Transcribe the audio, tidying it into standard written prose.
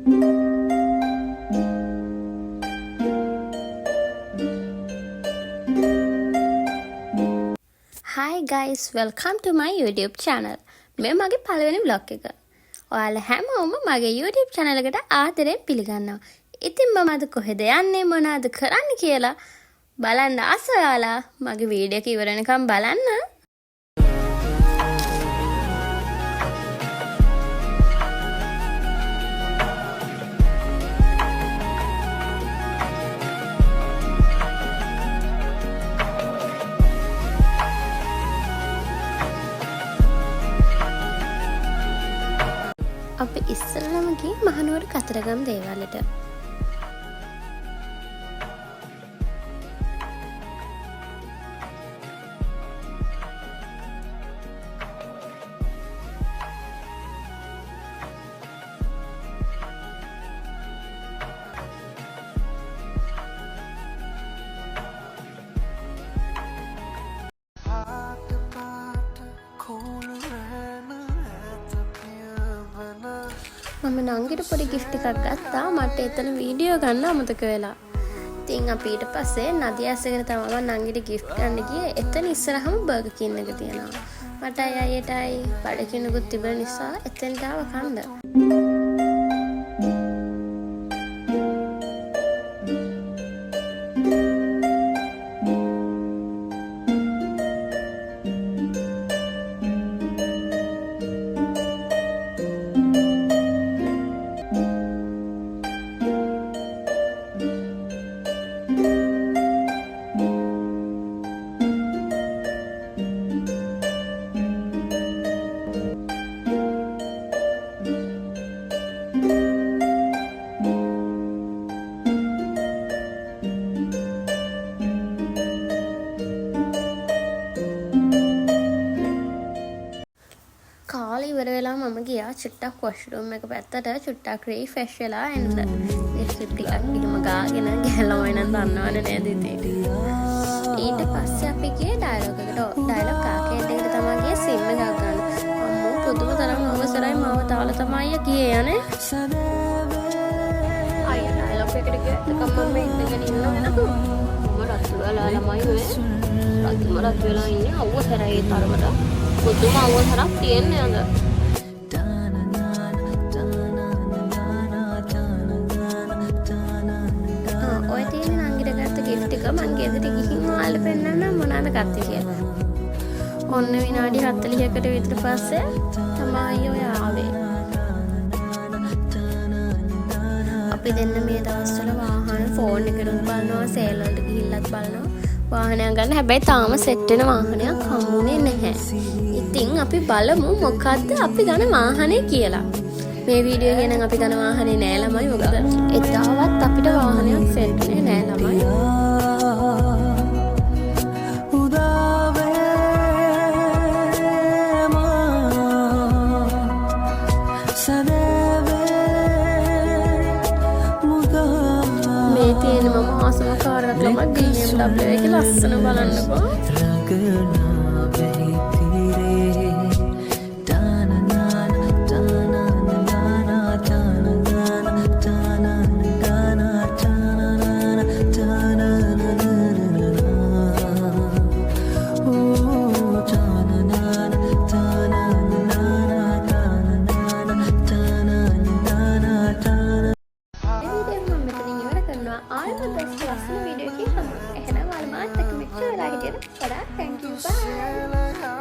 Hi guys, welcome to my YouTube channel. මේ මගේ පළවෙනි vlog එක. ඔයාලා හැමෝම මගේ YouTube channel එකට ආදරයෙන් පිළිගන්නවා. ඉතින් මම අද කොහෙද යන්නේ මොනවද කරන්නේ කියලා බලන්න ආස ඔයාලා මගේ වීඩියෝ එක ඉවර වෙනකම් බලන්න. අපි ඉස්සෙල්ලාම ගියේ මහනුවර කතරගම දේවාලයට. මම නංගිට පොඩි gift එකක් ගත්තා. මට එතන වීඩියෝ ගන්න අමතක වෙලා. ඉතින් අපි ඊට පස්සේ නදිය ඇසගෙන තමයි මම නංගිට gift ගන්න ගියේ. එතන ඉස්සරහම බර්ගර් කින් එක තියෙනවා. මට අයියටයි බඩගිනුකුත් තිබෙන නිසා එතනට ආව කන්න. කාලේ ඉවර වෙලා මම ගියා චුට්ටක් වොෂ්රූම් එක පැත්තට චුට්ටක් රීෆ්‍රෙෂ් වෙලා එන්න. ලිප්ස්ටික් ටිකක් එහෙම ගාගෙන ගෑලමයි නම් දන්නවනේ නේද ඉතින්. ඊට පස්සේ අපි ගියේ ඩයලොග් එකට. ඩයලොග් ආකේඩ් එකට තමයි ගියේ සිම් එකක් ගන්න. අම්මෝ පුදුම තරම් අවසරයි මාව තාලා තමයි ගියේ යන්නේ. අයියා ඩයලොග් එකට ගියත් මම ඉඳගෙන ඉන්නවා නේද? මම රත් වෙලා ළමයි වේ. රත් වෙලා ඉන්නේ අවසරයි තරමට. පුදුම අවසරක් තියෙන්නේ අද. ඔය තියෙන නංගිට ගත්ත gift එක මං ගෙදර ගිහින් ඔයාලට පෙන්නන්න මොනවාද ගත්තේ කියලා. ඔන්න විනාඩි 40කට විතර පස්සේ තමයි ඔය ආවේ. අපි දෙන්න මේ දවස්වල වාහන ෆෝන් එකෙන් බලනවා සේල් වලට ගිහිල්ලත් බලනවා. වාහනයක් ගන්න හැබැයි තාම සෙට් වෙන වාහනයක් හම්බුනේ නැහැ. ඉතින් අපි බලමු මොකද්ද අපි ගන්න වාහනේ කියලා. මේ වීඩියෝ එකේ නම් අපි ගන්න වාහනේ නෑ ළමයි. මොකද එදාවත් අපිට වාහනයක් සෙට් වෙන්නේ නෑ ළමයි. මේ තියෙන මම ආසම කාර් එකක් තමයි BMW එකේ ලස්සන බලන්නකෝ. ආයෙත් බෙස්ට් ලස්සන වීඩියෝ එකක් හම්බ වෙනවා. එහෙනම් ඔයාලා මාත් එක්ක මෙච්චර වෙලා හිටියද? ගොඩාක් thank you bye.